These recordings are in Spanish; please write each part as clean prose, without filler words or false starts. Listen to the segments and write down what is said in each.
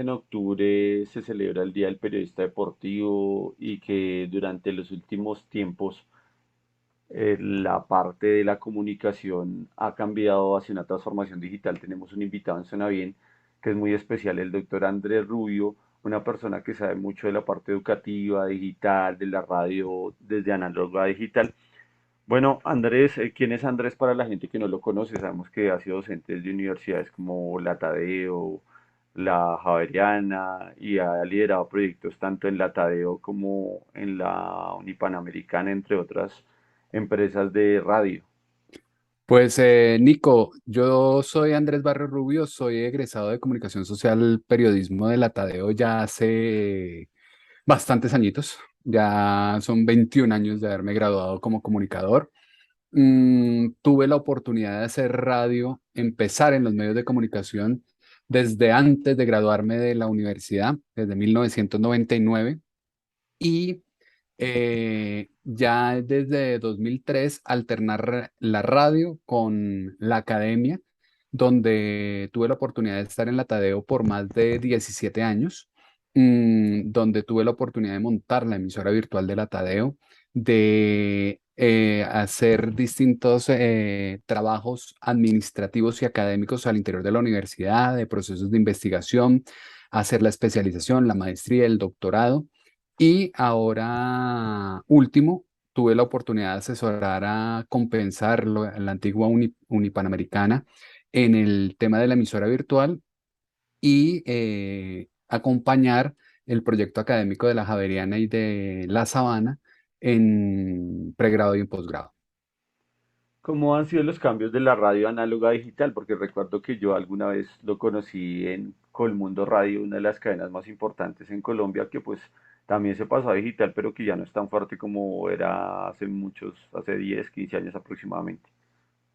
en octubre se celebra el Día del Periodista Deportivo y que durante los últimos tiempos la parte de la comunicación ha cambiado hacia una transformación digital. Tenemos un invitado en Zona Bien que es muy especial, el doctor Andrés Rubio, una persona que sabe mucho de la parte educativa, digital, de la radio, desde análoga a digital. Bueno, Andrés, ¿quién es Andrés para la gente que no lo conoce? Sabemos que ha sido docente de universidades como la Tadeo, la Javeriana y ha liderado proyectos tanto en la Tadeo como en la Unipanamericana, entre otras empresas de radio. Pues Nico, yo soy Andrés Barrio Rubio, soy egresado de Comunicación Social Periodismo de la Tadeo ya hace bastantes añitos, ya son 21 años de haberme graduado como comunicador. Tuve la oportunidad de hacer radio, empezar en los medios de comunicación desde antes de graduarme de la universidad, desde 1999 y ya desde 2003 alternar la radio con la academia, donde tuve la oportunidad de estar en la Tadeo por más de 17 años, donde tuve la oportunidad de montar la emisora virtual de la Tadeo, de hacer distintos trabajos administrativos y académicos al interior de la universidad, de procesos de investigación, hacer la especialización, la maestría, el doctorado. Y ahora, último, tuve la oportunidad de asesorar a Compensar, la antigua Unipanamericana, en el tema de la emisora virtual y acompañar el proyecto académico de la Javeriana y de la Sabana en pregrado y en posgrado. ¿Cómo han sido los cambios de la radio análoga a digital? Porque recuerdo que yo alguna vez lo conocí en Colmundo Radio, una de las cadenas más importantes en Colombia, que pues también se pasó a digital, pero que ya no es tan fuerte como era hace muchos, hace 10, 15 años aproximadamente.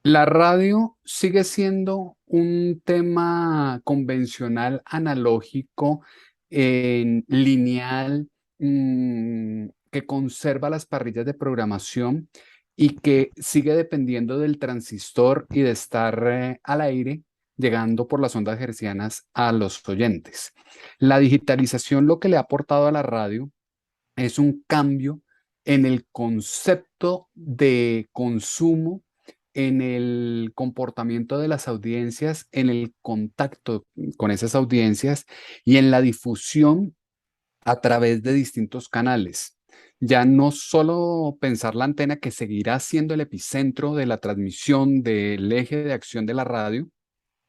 La radio sigue siendo un tema convencional, analógico, lineal, que conserva las parrillas de programación y que sigue dependiendo del transistor y de estar al aire, llegando por las ondas hercianas a los oyentes. La digitalización lo que le ha aportado a la radio es un cambio en el concepto de consumo, en el comportamiento de las audiencias, en el contacto con esas audiencias y en la difusión a través de distintos canales. Ya no solo pensar la antena que seguirá siendo el epicentro de la transmisión del eje de acción de la radio,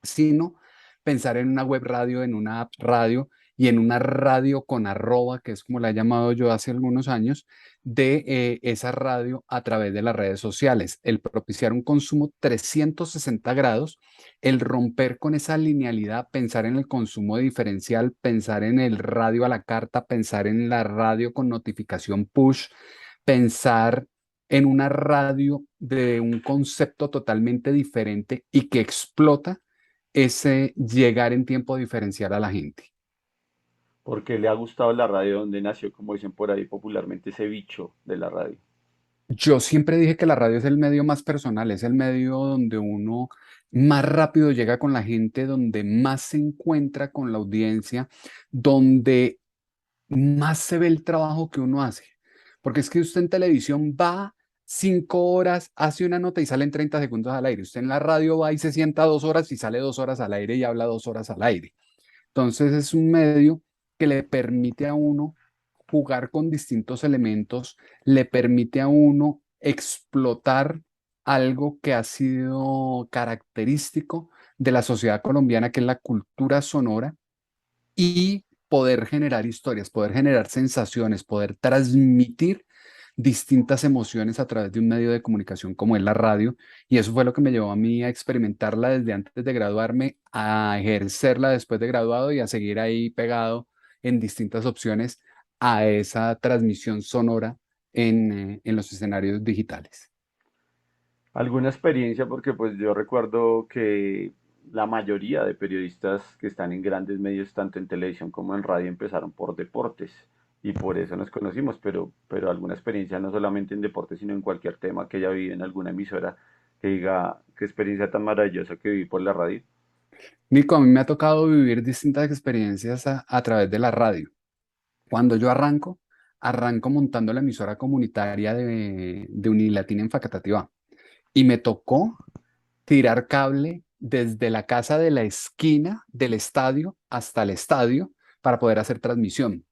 sino pensar en una web radio, en una app radio y en una radio con arroba, que es como la he llamado yo hace algunos años, de esa radio a través de las redes sociales. El propiciar un consumo 360 grados, el romper con esa linealidad, pensar en el consumo diferencial, pensar en el radio a la carta, pensar en la radio con notificación push, pensar en una radio de un concepto totalmente diferente y que explota ese llegar en tiempo diferencial a la gente. Porque le ha gustado la radio donde nació, como dicen por ahí popularmente, ese bicho de la radio. Yo siempre dije que la radio es el medio más personal, es el medio donde uno más rápido llega con la gente, donde más se encuentra con la audiencia, donde más se ve el trabajo que uno hace. Porque es que usted en televisión va 5 horas, hace una nota y sale en 30 segundos al aire. Usted en la radio va y se sienta 2 horas y sale 2 horas al aire y habla 2 horas al aire. Entonces es un medio que le permite a uno jugar con distintos elementos, le permite a uno explotar algo que ha sido característico de la sociedad colombiana, que es la cultura sonora, y poder generar historias, poder generar sensaciones, poder transmitir distintas emociones a través de un medio de comunicación como es la radio. Y eso fue lo que me llevó a mí a experimentarla desde antes de graduarme, a ejercerla después de graduado y a seguir ahí pegado en distintas opciones a esa transmisión sonora en los escenarios digitales. ¿Alguna experiencia? Porque pues yo recuerdo que la mayoría de periodistas que están en grandes medios, tanto en televisión como en radio, empezaron por deportes y por eso nos conocimos, pero alguna experiencia no solamente en deportes, sino en cualquier tema que haya vivido en alguna emisora que diga qué experiencia tan maravillosa que viví por la radio. Nico, a mí me ha tocado vivir distintas experiencias a través de la radio. Cuando yo arranco montando la emisora comunitaria de Unilatina en Facatativá. Y me tocó tirar cable desde la casa de la esquina del estadio hasta el estadio para poder hacer transmisión.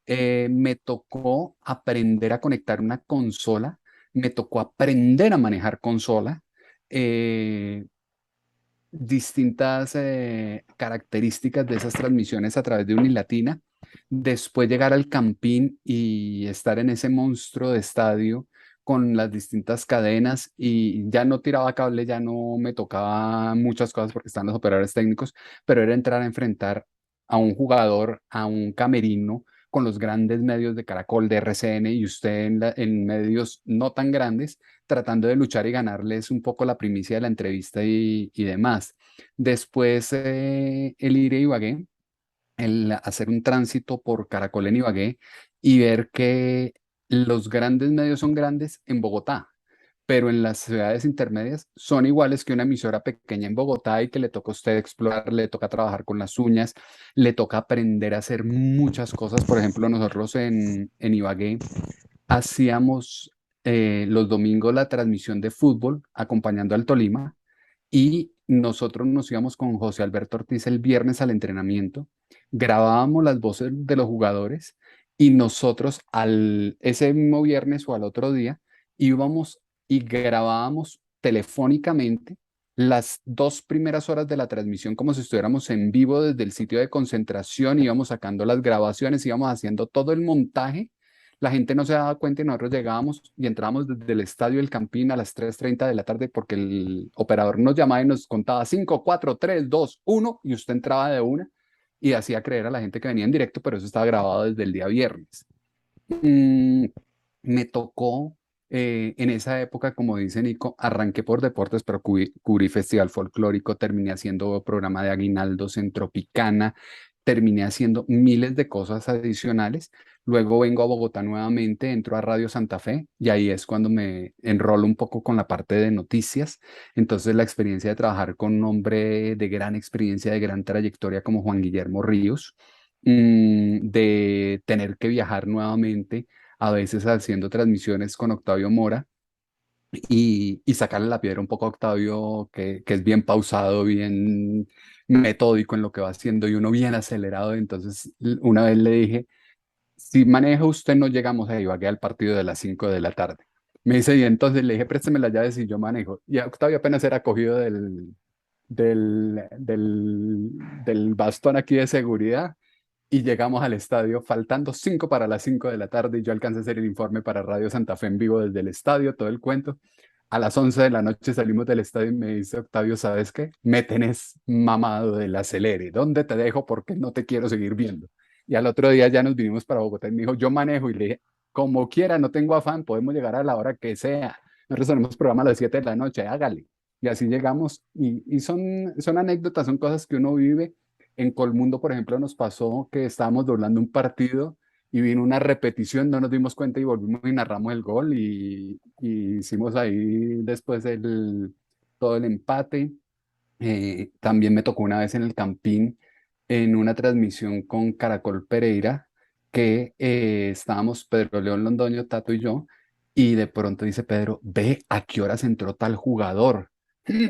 Me tocó aprender a conectar una consola, me tocó aprender a manejar consola, eh, distintas características de esas transmisiones a través de Unilatina, después llegar al Campín y estar en ese monstruo de estadio con las distintas cadenas y ya no tiraba cable, ya no me tocaba muchas cosas porque están los operadores técnicos, pero era entrar a enfrentar a un jugador, a un camerino con los grandes medios de Caracol, de RCN y usted en medios no tan grandes tratando de luchar y ganarles un poco la primicia de la entrevista y demás. Después, el ir a Ibagué, el hacer un tránsito por Caracol en Ibagué y ver que los grandes medios son grandes en Bogotá, pero en las ciudades intermedias son iguales que una emisora pequeña en Bogotá y que le toca a usted explorar, le toca trabajar con las uñas, le toca aprender a hacer muchas cosas. Por ejemplo, nosotros en Ibagué hacíamos los domingos la transmisión de fútbol acompañando al Tolima y nosotros nos íbamos con José Alberto Ortiz el viernes al entrenamiento, grabábamos las voces de los jugadores y nosotros ese mismo viernes o al otro día íbamos y grabábamos telefónicamente las 2 primeras horas de la transmisión como si estuviéramos en vivo desde el sitio de concentración, íbamos sacando las grabaciones, íbamos haciendo todo el montaje. La gente no se daba cuenta y nosotros llegábamos y entrábamos desde el estadio del Campín a las 3:30 de la tarde porque el operador nos llamaba y nos contaba 5, 4, 3, 2, 1 y usted entraba de una y hacía creer a la gente que venía en directo, pero eso estaba grabado desde el día viernes. Mm, Me tocó en esa época, como dice Nico, arranqué por deportes, pero cubrí festival folclórico, terminé haciendo programa de aguinaldos en Tropicana, terminé haciendo miles de cosas adicionales. Luego vengo a Bogotá nuevamente, entro a Radio Santa Fe y ahí es cuando me enrolo un poco con la parte de noticias. Entonces la experiencia de trabajar con un hombre de gran experiencia, de gran trayectoria como Juan Guillermo Ríos, de tener que viajar nuevamente, a veces haciendo transmisiones con Octavio Mora y sacarle la piedra un poco a Octavio, que es bien pausado, bien metódico en lo que va haciendo y uno bien acelerado. Entonces, una vez le dije, si maneja usted, no llegamos a Ibagué al partido de las 5 de la tarde. Me dice, y entonces le dije, présteme las llaves y yo manejo. Y Octavio apenas era cogido del bastón aquí de seguridad y llegamos al estadio faltando 5 para las 5 de la tarde y yo alcancé a hacer el informe para Radio Santa Fe en vivo desde el estadio, todo el cuento. A las 11 de la noche salimos del estadio y me dice Octavio, ¿sabes qué? Me tenés mamado del acelere. ¿Dónde te dejo? Porque no te quiero seguir viendo. Y al otro día ya nos vinimos para Bogotá y me dijo, yo manejo y le dije, como quiera, no tengo afán, podemos llegar a la hora que sea. Nosotros tenemos programa a las 7 de la noche, hágale. Y así llegamos y son anécdotas, son cosas que uno vive. En Colmundo, por ejemplo, nos pasó que estábamos doblando un partido y vino una repetición, no nos dimos cuenta y volvimos y narramos el gol y hicimos ahí después todo el empate. También me tocó una vez en el Campín, en una transmisión con Caracol Pereira, que estábamos Pedro León Londoño, Tato y yo, y de pronto dice Pedro, ve a qué horas entró tal jugador.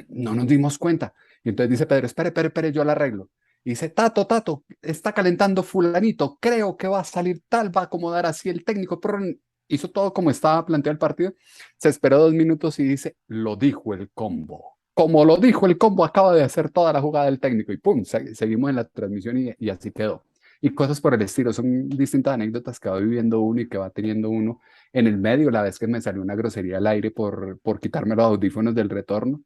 No nos dimos cuenta. Y entonces dice Pedro, espere, espere, espere, yo la arreglo. Y dice, Tato, Tato, está calentando fulanito, creo que va a salir tal, va a acomodar así el técnico. Hizo todo como estaba planteado el partido. Se esperó 2 minutos y dice, lo dijo el combo. Como lo dijo el combo, acaba de hacer toda la jugada del técnico y pum, seguimos en la transmisión y así quedó. Y cosas por el estilo, son distintas anécdotas que va viviendo uno y que va teniendo uno en el medio. La vez que me salió una grosería al aire por quitarme los audífonos del retorno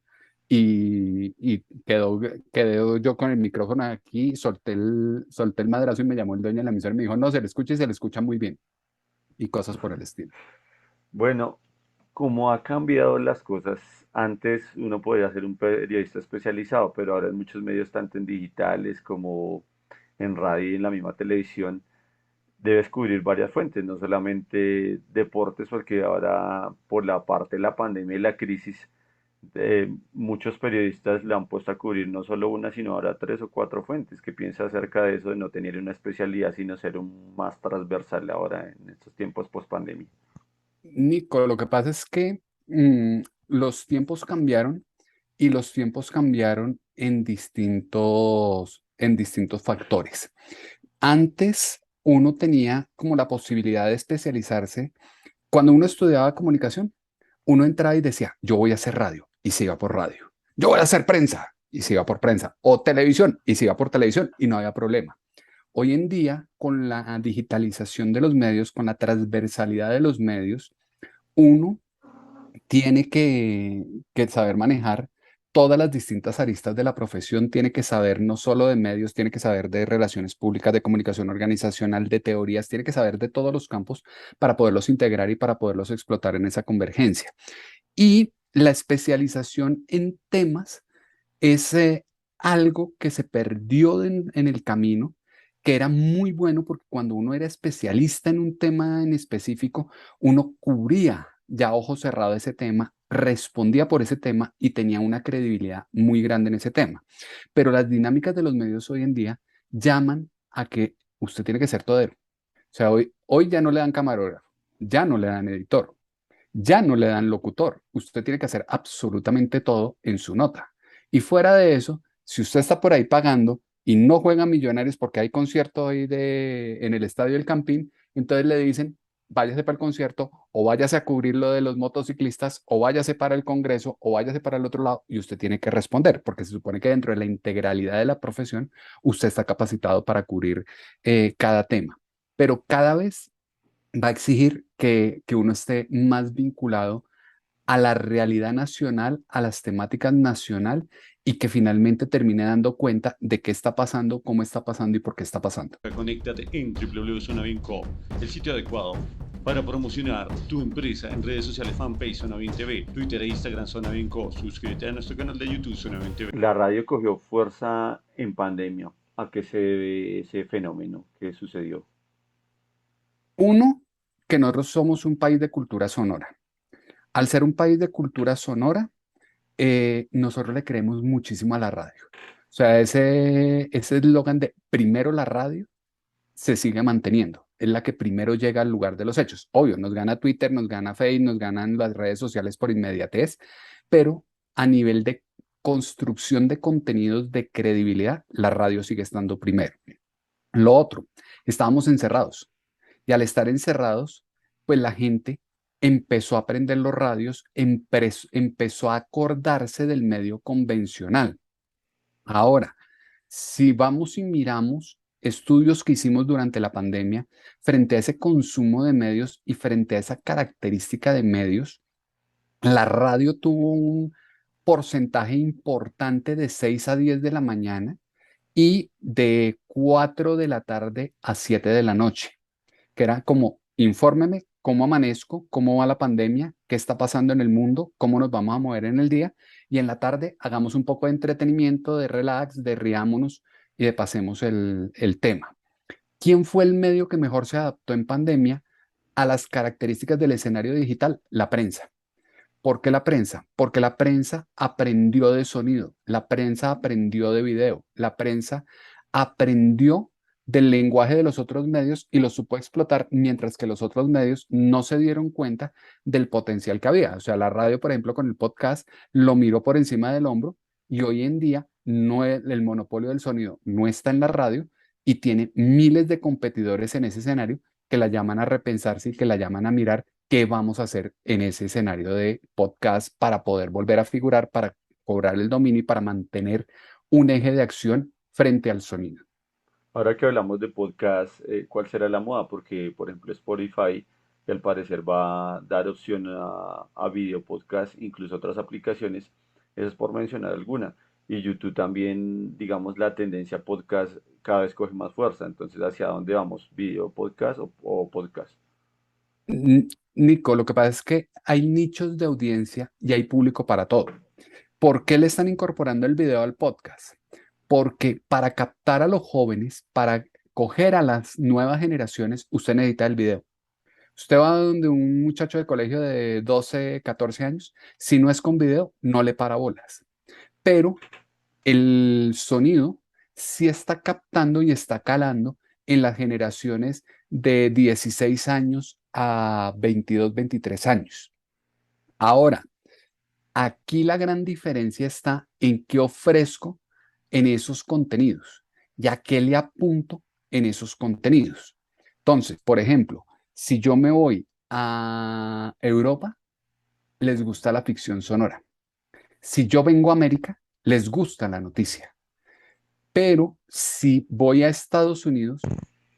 y quedó yo con el micrófono aquí, solté el madrazo y me llamó el dueño de la emisora y me dijo, no, se le escucha y se le escucha muy bien. Y cosas por el estilo. Bueno, como ha cambiado las cosas, antes uno podía ser un periodista especializado, pero ahora en muchos medios, tanto en digitales como en radio y en la misma televisión, debes cubrir varias fuentes, no solamente deportes, porque ahora por la parte de la pandemia y la crisis Muchos periodistas le han puesto a cubrir no solo una, sino ahora tres o cuatro fuentes. ¿Qué piensa acerca de eso, de no tener una especialidad, sino ser un más transversal ahora en estos tiempos post pandemia? Nico, lo que pasa es que los tiempos cambiaron y los tiempos cambiaron en distintos factores. Antes uno tenía como la posibilidad de especializarse. Cuando uno estudiaba comunicación, uno entraba y decía, yo voy a hacer radio y se iba por radio. Yo voy a hacer prensa y se iba por prensa. O televisión y se iba por televisión y no había problema. Hoy en día, con la digitalización de los medios, con la transversalidad de los medios, uno tiene que saber manejar todas las distintas aristas de la profesión, tiene que saber no solo de medios, tiene que saber de relaciones públicas, de comunicación organizacional, de teorías, tiene que saber de todos los campos para poderlos integrar y para poderlos explotar en esa convergencia. Y la especialización en temas es algo que se perdió en el camino, que era muy bueno porque cuando uno era especialista en un tema en específico, uno cubría ya ojo cerrado ese tema, respondía por ese tema y tenía una credibilidad muy grande en ese tema. Pero las dinámicas de los medios hoy en día llaman a que usted tiene que ser todero. O sea, hoy ya no le dan camarógrafo, ya no le dan editor, ya no le dan locutor. Usted tiene que hacer absolutamente todo en su nota. Y fuera de eso, si usted está por ahí pagando y no juega Millonarios porque hay concierto hoy en el Estadio del Campín, entonces le dicen, váyase para el concierto o váyase a cubrir lo de los motociclistas o váyase para el Congreso o váyase para el otro lado y usted tiene que responder porque se supone que dentro de la integralidad de la profesión usted está capacitado para cubrir cada tema. Pero cada vez va a exigir que uno esté más vinculado a la realidad nacional, a las temáticas nacional y que finalmente termine dando cuenta de qué está pasando, cómo está pasando y por qué está pasando. Conéctate en www.zonabienco, el sitio adecuado para promocionar tu empresa en redes sociales, fanpage Zona Bien TV, Twitter e Instagram Zona Bien Co. Suscríbete a nuestro canal de YouTube Zona Bien TV. La radio cogió fuerza en pandemia. ¿A qué se debe ese fenómeno que sucedió? Uno, que nosotros somos un país de cultura sonora. Al ser un país de cultura sonora, nosotros le creemos muchísimo a la radio. O sea, ese eslogan de primero la radio se sigue manteniendo. Es la que primero llega al lugar de los hechos. Obvio, nos gana Twitter, nos gana Facebook, nos ganan las redes sociales por inmediatez, pero a nivel de construcción de contenidos de credibilidad, la radio sigue estando primero. Lo otro, estábamos encerrados y al estar encerrados, pues la gente empezó a aprender los radios, empezó a acordarse del medio convencional. Ahora, si vamos y miramos estudios que hicimos durante la pandemia frente a ese consumo de medios y frente a esa característica de medios, la radio tuvo un porcentaje importante de 6 a 10 de la mañana y de 4 de la tarde a 7 de la noche, que era como, infórmeme cómo amanezco, cómo va la pandemia, qué está pasando en el mundo, cómo nos vamos a mover en el día, y en la tarde hagamos un poco de entretenimiento, de relax, de riámonos y de pasemos el tema. ¿Quién fue el medio que mejor se adaptó en pandemia a las características del escenario digital? La prensa. ¿Por qué la prensa? Porque la prensa aprendió de sonido, la prensa aprendió de video, la prensa aprendió del lenguaje de los otros medios y lo supo explotar, mientras que los otros medios no se dieron cuenta del potencial que había. O sea, la radio, por ejemplo, con el podcast, lo miró por encima del hombro y hoy en día el monopolio del sonido no está en la radio y tiene miles de competidores en ese escenario que la llaman a repensarse y que la llaman a mirar qué vamos a hacer en ese escenario de podcast para poder volver a figurar, para cobrar el dominio y para mantener un eje de acción frente al sonido. Ahora que hablamos de podcast, ¿cuál será la moda? Porque, por ejemplo, Spotify, que al parecer va a dar opción a video podcast, incluso otras aplicaciones, eso es por mencionar alguna. Y YouTube también, digamos, la tendencia podcast cada vez coge más fuerza. Entonces, ¿hacia dónde vamos? ¿Video podcast o podcast? Nico, lo que pasa es que hay nichos de audiencia y hay público para todo. ¿Por qué le están incorporando el video al podcast? Porque para captar a los jóvenes, para coger a las nuevas generaciones, usted necesita el video. Usted va donde un muchacho de colegio de 12, 14 años, si no es con video, no le para bolas. Pero el sonido sí está captando y está calando en las generaciones de 16 años a 22, 23 años. Ahora, aquí la gran diferencia está en qué ofrezco en esos contenidos y a qué le apunto en esos contenidos. Entonces, por ejemplo, si yo me voy a Europa, les gusta la ficción sonora. Si yo vengo a América, les gusta la noticia. Pero si voy a Estados Unidos,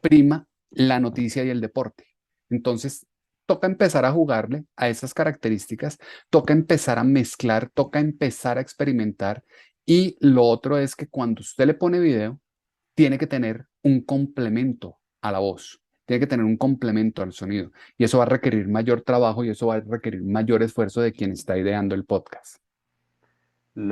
prima la noticia y el deporte. Entonces, toca empezar a jugarle a esas características, toca empezar a mezclar, toca empezar a experimentar. Y lo otro es que cuando usted le pone video, tiene que tener un complemento a la voz, tiene que tener un complemento al sonido. Y eso va a requerir mayor trabajo y eso va a requerir mayor esfuerzo de quien está ideando el podcast.